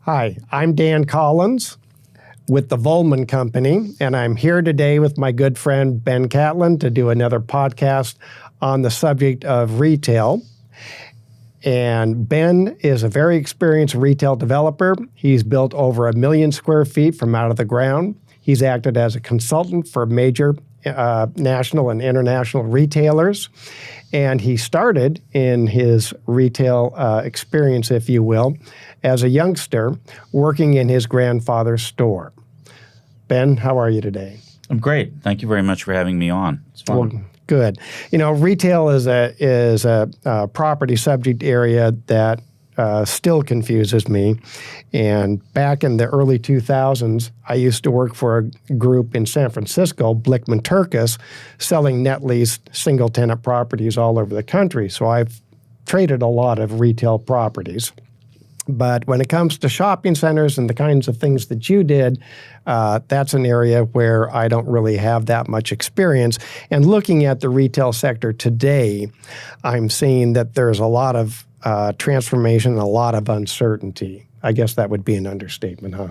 Hi, I'm Dan Collins with the Volman Company, and I'm here today with my good friend Ben Catlin to do another podcast on the subject of retail. And Ben is a very experienced retail developer. He's built over 1 million square feet from out of the ground. He's acted as a consultant for major national and international retailers. And he started in his retail experience, if you will, as a youngster working in his grandfather's store. Ben, how are you today? I'm great. Thank you very much for having me on. It's fun. Well, good. You know, retail is a property subject area that still confuses me. And back in the early 2000s, I used to work for a group in San Francisco, Blickman Turkus, selling net lease single tenant properties all over the country. So I've traded a lot of retail properties. But when it comes to shopping centers and the kinds of things that you did, that's an area where I don't really have that much experience. And looking at the retail sector today, I'm seeing that there's a lot of transformation, a lot of uncertainty. I guess that would be an understatement, huh?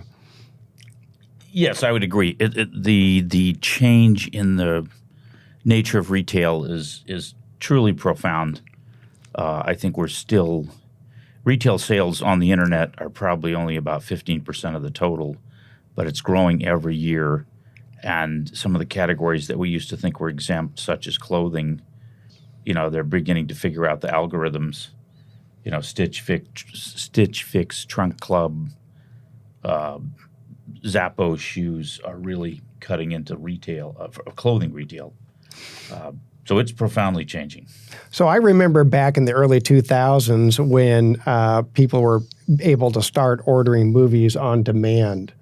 Yes, I would agree. The change in the nature of retail is truly profound. I think retail sales on the internet are probably only about 15% of the total, but it's growing every year. And some of the categories that we used to think were exempt, such as clothing, they're beginning to figure out the algorithms. Stitch Fix, Trunk Club, Zappos shoes are really cutting into retail, clothing retail. So it's profoundly changing. So I remember back in the early 2000s when people were able to start ordering movies on demand,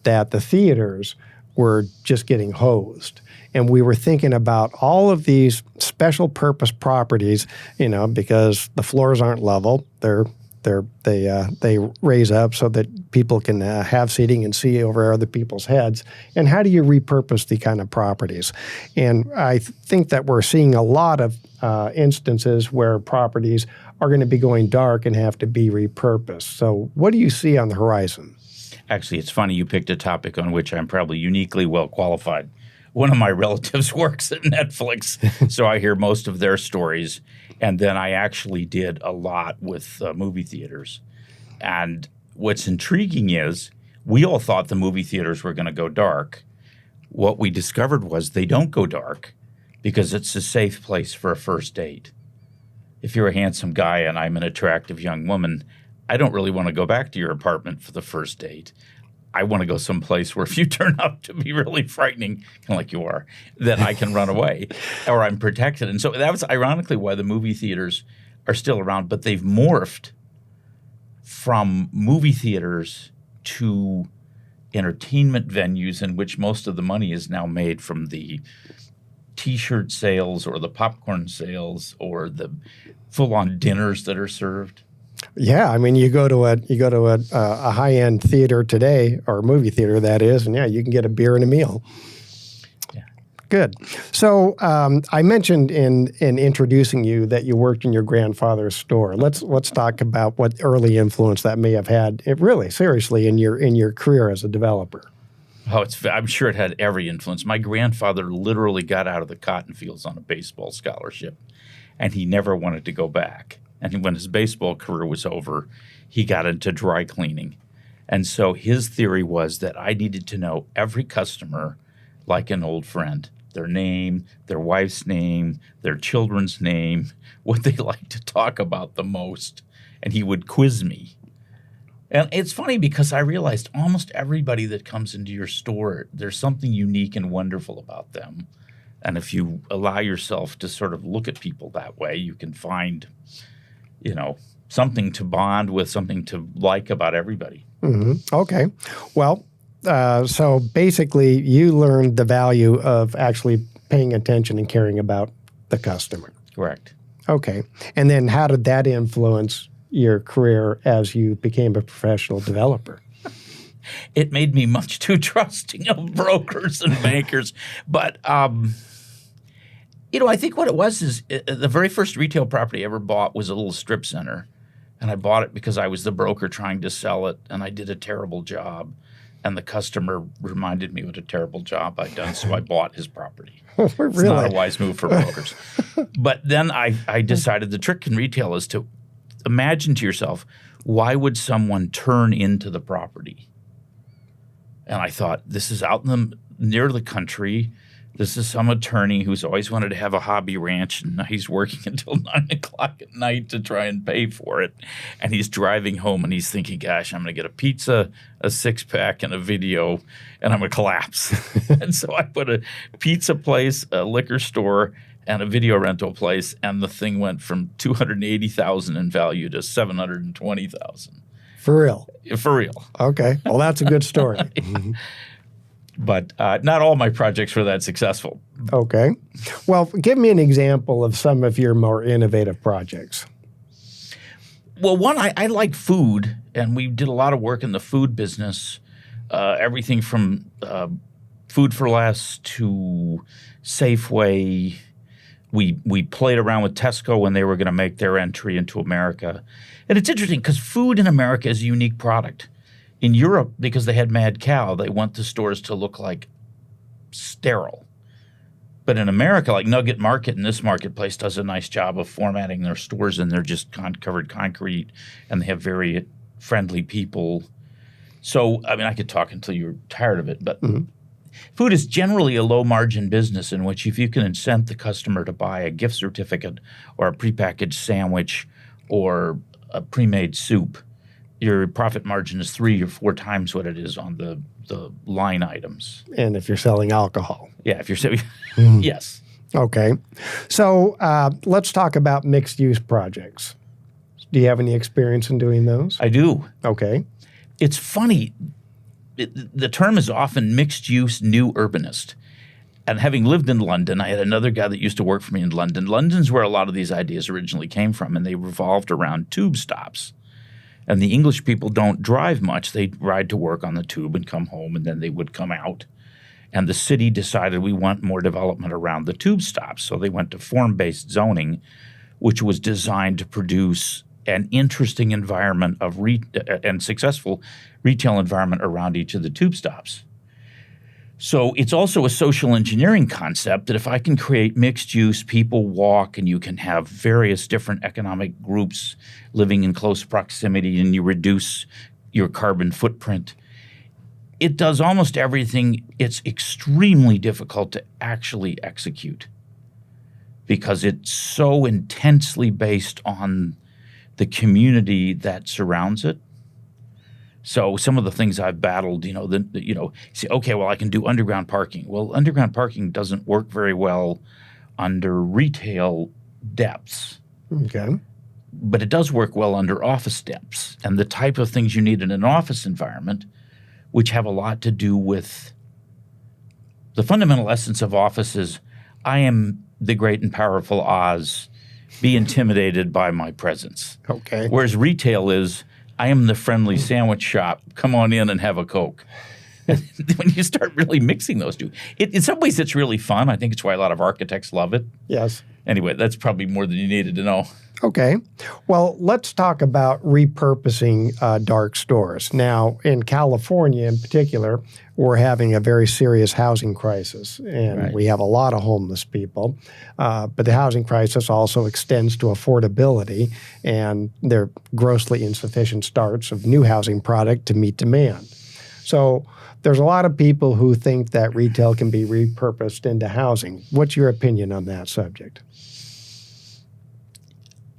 that the theaters were just getting hosed. And we were thinking about all of these special purpose properties, because the floors aren't level. They raise up so that people can have seating and see over other people's heads. And how do you repurpose the kind of properties? And I think that we're seeing a lot of instances where properties are going to be going dark and have to be repurposed. So what do you see on the horizon? Actually, it's funny you picked a topic on which I'm probably uniquely well qualified. One of my relatives works at Netflix, so I hear most of their stories. And then I actually did a lot with movie theaters. And what's intriguing is we all thought the movie theaters were going to go dark. What we discovered was they don't go dark because it's a safe place for a first date. If you're a handsome guy and I'm an attractive young woman, I don't really want to go back to your apartment for the first date. I want to go someplace where if you turn out to be really frightening, kind of like you are, then I can run away or I'm protected. And so that was ironically why the movie theaters are still around, but they've morphed from movie theaters to entertainment venues in which most of the money is now made from the T-shirt sales or the popcorn sales or the full-on dinners that are served. Yeah, I mean, you go to a high-end theater today, or movie theater that is, and yeah, you can get a beer and a meal. Yeah, good. So I mentioned in introducing you that you worked in your grandfather's store. Let's talk about what early influence that may have had, really seriously, in your career as a developer. Oh, I'm sure it had every influence. My grandfather literally got out of the cotton fields on a baseball scholarship, and he never wanted to go back. And when his baseball career was over, he got into dry cleaning. And so his theory was that I needed to know every customer like an old friend, their name, their wife's name, their children's name, what they like to talk about the most. And he would quiz me. And it's funny because I realized almost everybody that comes into your store, there's something unique and wonderful about them. And if you allow yourself to sort of look at people that way, you can find something to bond with, something to like about everybody. Mm-hmm. Okay. Well, so basically you learned the value of actually paying attention and caring about the customer. Correct. Okay. And then how did that influence your career as you became a professional developer? It made me much too trusting of brokers and bankers. But I think what it was is the very first retail property I ever bought was a little strip center. and I bought it because I was the broker trying to sell it, and I did a terrible job. And the customer reminded me what a terrible job I'd done, so I bought his property. It's not a wise move for brokers. But then I decided the trick in retail is to imagine to yourself, why would someone turn into the property? And I thought, this is out near the country. This is some attorney who's always wanted to have a hobby ranch, and he's working until 9 o'clock at night to try and pay for it. And he's driving home, and he's thinking, gosh, I'm going to get a pizza, a six-pack, and a video, and I'm going to collapse. And so I put a pizza place, a liquor store, and a video rental place, and the thing went from $280,000 in value to $720,000. For real? For real. Okay. Well, that's a good story. But not all my projects were that successful. Okay. Well, give me an example of some of your more innovative projects. Well, one, I like food, and we did a lot of work in the food business, everything from Food for Less to Safeway. We played around with Tesco when they were going to make their entry into America. And it's interesting because food in America is a unique product. In Europe, because they had mad cow, they want the stores to look like sterile. But in America, like Nugget Market and this marketplace does a nice job of formatting their stores, and they're just covered concrete, and they have very friendly people. So, I mean, I could talk until you're tired of it, but food is generally a low-margin business in which if you can incent the customer to buy a gift certificate or a prepackaged sandwich or a pre-made soup, your profit margin is 3 or 4 times what it is on the line items. And if you're selling alcohol. Yeah, if you're selling, yes. Okay. So let's talk about mixed-use projects. Do you have any experience in doing those? I do. Okay. It's funny. The term is often mixed-use new urbanist. And having lived in London, I had another guy that used to work for me in London. London's where a lot of these ideas originally came from, and they revolved around tube stops. And the English people don't drive much. They ride to work on the tube and come home, and then they would come out. And the city decided we want more development around the tube stops. So they went to form-based zoning, which was designed to produce an interesting environment of and successful retail environment around each of the tube stops. So it's also a social engineering concept that if I can create mixed use, people walk, and you can have various different economic groups living in close proximity, and you reduce your carbon footprint, it does almost everything. It's extremely difficult to actually execute because it's so intensely based on the community that surrounds it. So some of the things I've battled, say, okay, well, I can do underground parking. Well, underground parking doesn't work very well under retail depths. Okay. But it does work well under office depths. And the type of things you need in an office environment, which have a lot to do with the fundamental essence of office is, I am the great and powerful Oz. Be intimidated by my presence. Okay. Whereas retail is, I am the friendly sandwich shop. Come on in and have a Coke. When you start really mixing those two, in some ways it's really fun. I think it's why a lot of architects love it. Yes. Anyway, that's probably more than you needed to know. Okay. Well, let's talk about repurposing dark stores. Now, in California in particular, we're having a very serious housing crisis, and we have a lot of homeless people. But the housing crisis also extends to affordability, and there are grossly insufficient starts of new housing product to meet demand. So there's a lot of people who think that retail can be repurposed into housing. What's your opinion on that subject?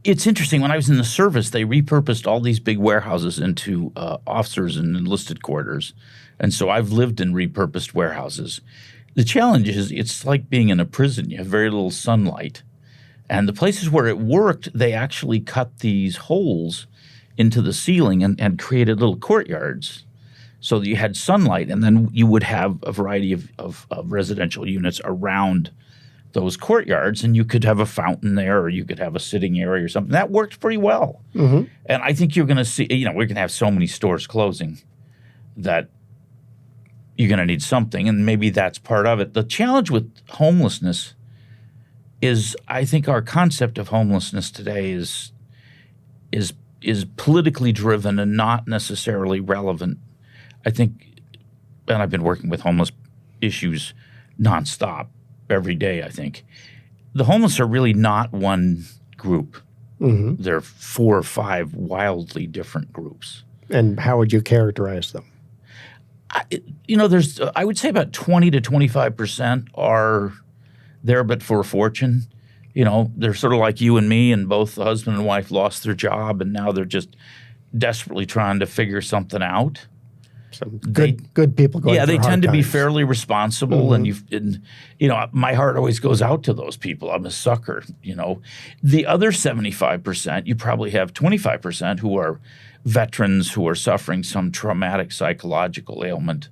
It's interesting. When I was in the service, they repurposed all these big warehouses into officers and enlisted quarters. And so I've lived in repurposed warehouses. The challenge is it's like being in a prison. You have very little sunlight. And the places where it worked, they actually cut these holes into the ceiling and created little courtyards so that you had sunlight. And then you would have a variety of residential units around those courtyards, and you could have a fountain there, or you could have a sitting area or something. That worked pretty well. Mm-hmm. And I think you're going to see, we're going to have so many stores closing that you're going to need something, and maybe that's part of it. The challenge with homelessness is, I think our concept of homelessness today is is politically driven and not necessarily relevant. I think, and I've been working with homeless issues nonstop every day, I think. The homeless are really not one group. Mm-hmm. They're 4 or 5 wildly different groups. And how would you characterize them? There's I would say about 20 to 25% are there but for a fortune. They're sort of like you and me, and both the husband and wife lost their job, and now they're just desperately trying to figure something out. Some good people going through they hard tend to be times. fairly responsible, and my heart always goes out to those people. I'm a sucker. The other 75%, you probably have 25% who are veterans who are suffering some traumatic psychological ailment,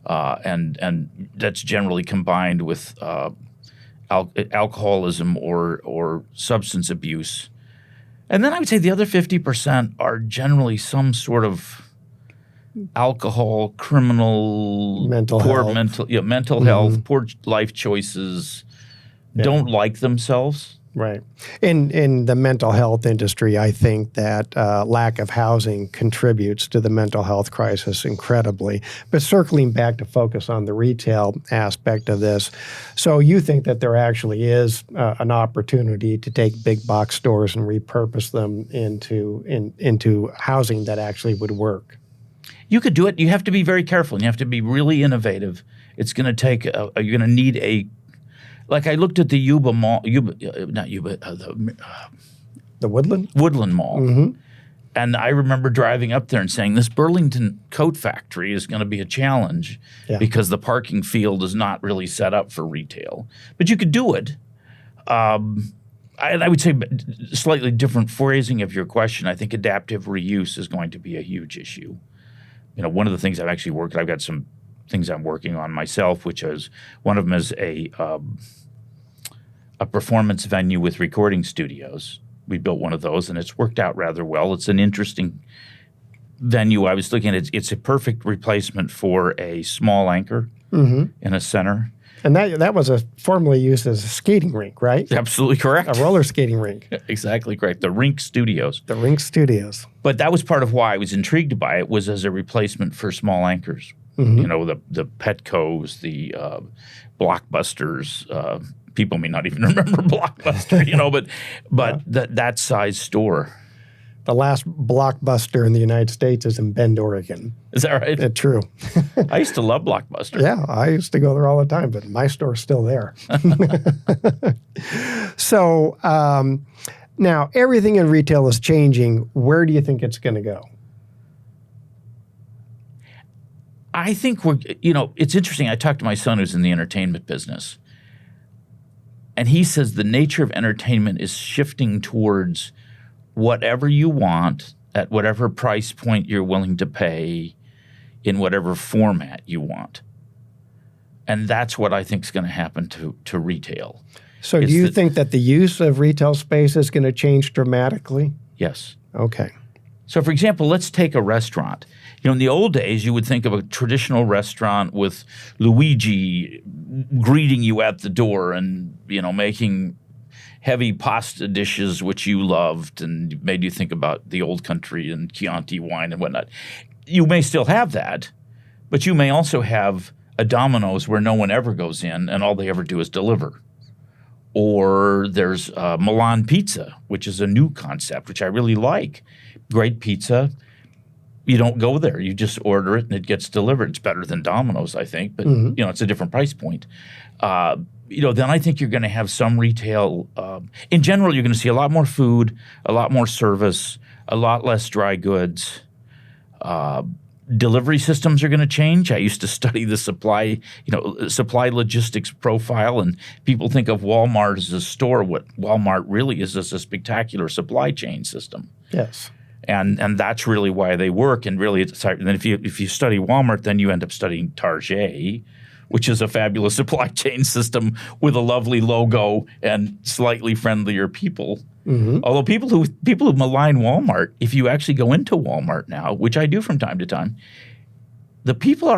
and that's generally combined with alcoholism or substance abuse. And then I would say the other 50% are generally some sort of alcohol, criminal, Mental poor health. mental health, poor life choices, don't like themselves. Right. In the mental health industry, I think that lack of housing contributes to the mental health crisis incredibly. But circling back to focus on the retail aspect of this, so you think that there actually is an opportunity to take big box stores and repurpose them into housing that actually would work? You could do it. You have to be very careful, and you have to be really innovative. It's going to take. You're going to need a. Like I looked at the Yuba Mall, the Woodland? Woodland Mall, Mm-hmm. and I remember driving up there and saying, "This Burlington coat factory is going to be a challenge because the parking field is not really set up for retail." But you could do it. I would say slightly different phrasing of your question. I think adaptive reuse is going to be a huge issue. One of the things I've got some things I'm working on myself, which is one of them is a performance venue with recording studios. We built one of those, and it's worked out rather well. It's an interesting venue. I was looking at it's a perfect replacement for a small anchor in a center. And that was formerly used as a skating rink, right? Absolutely correct. A roller skating rink. Exactly correct. The Rink Studios. The Rink Studios. But that was part of why I was intrigued by it, was as a replacement for small anchors. The Petcos, the Blockbusters. People may not even remember Blockbuster, but that size store. The last Blockbuster in the United States is in Bend, Oregon. Is that right? True. I used to love Blockbuster. Yeah, I used to go there all the time, but my store's still there. So now everything in retail is changing. Where do you think it's going to go? I think it's interesting. I talked to my son who's in the entertainment business, and he says the nature of entertainment is shifting towards whatever you want at whatever price point you're willing to pay in whatever format you want. And that's what I think is going to happen to retail. So do you think that the use of retail space is going to change dramatically? Yes. Okay. So, for example, let's take a restaurant. In the old days, you would think of a traditional restaurant with Luigi greeting you at the door and, making heavy pasta dishes which you loved and made you think about the old country and Chianti wine and whatnot. You may still have that, but you may also have a Domino's where no one ever goes in and all they ever do is deliver. Or there's Milan Pizza, which is a new concept, which I really like. Great pizza. You don't go there. You just order it and it gets delivered. It's better than Domino's, I think, but it's a different price point. Then I think you're going to have some retail. In general, you're going to see a lot more food, a lot more service, a lot less dry goods. Delivery systems are going to change. I used to study the supply logistics profile, and people think of Walmart as a store. What Walmart really is a spectacular supply chain system. Yes. And that's really why they work. And really, then if you study Walmart, then you end up studying Target, which is a fabulous supply chain system with a lovely logo and slightly friendlier people. Mm-hmm. Although people who malign Walmart, if you actually go into Walmart now, which I do from time to time, the people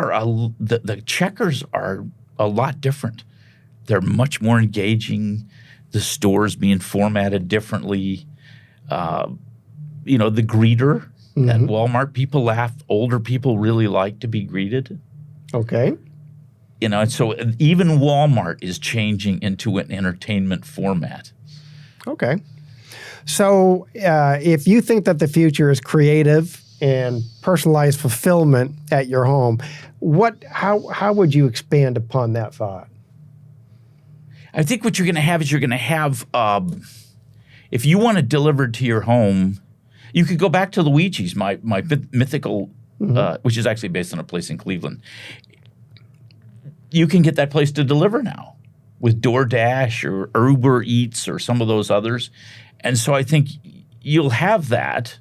the checkers are a lot different. They're much more engaging. The store's being formatted differently. the greeter at Walmart. People laugh. Older people really like to be greeted. Okay. And so even Walmart is changing into an entertainment format. Okay. So if you think that the future is creative and personalized fulfillment at your home, how would you expand upon that thought? I think what you're going to have is if you want it delivered to your home, you could go back to Luigi's, my mythical, which is actually based on a place in Cleveland. You can get that place to deliver now with DoorDash or Uber Eats or some of those others. And so I think you'll have that,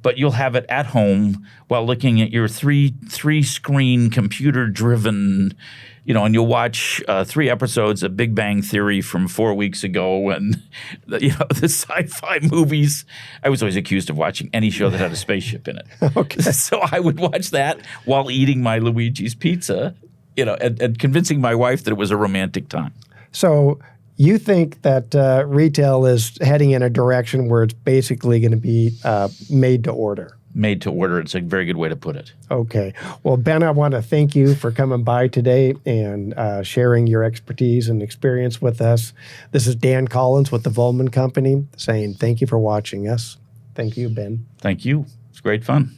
but you'll have it at home while looking at your three-screen computer-driven, and you'll watch 3 episodes of Big Bang Theory from 4 weeks ago and, the sci-fi movies. I was always accused of watching any show that had a spaceship in it. Okay. So I would watch that while eating my Luigi's pizza, and convincing my wife that it was a romantic time. So you think that retail is heading in a direction where it's basically going to be made to order? Made to order. It's a very good way to put it. Okay. Well, Ben, I want to thank you for coming by today and sharing your expertise and experience with us. This is Dan Collins with the Volman Company saying thank you for watching us. Thank you, Ben. Thank you. It's great fun.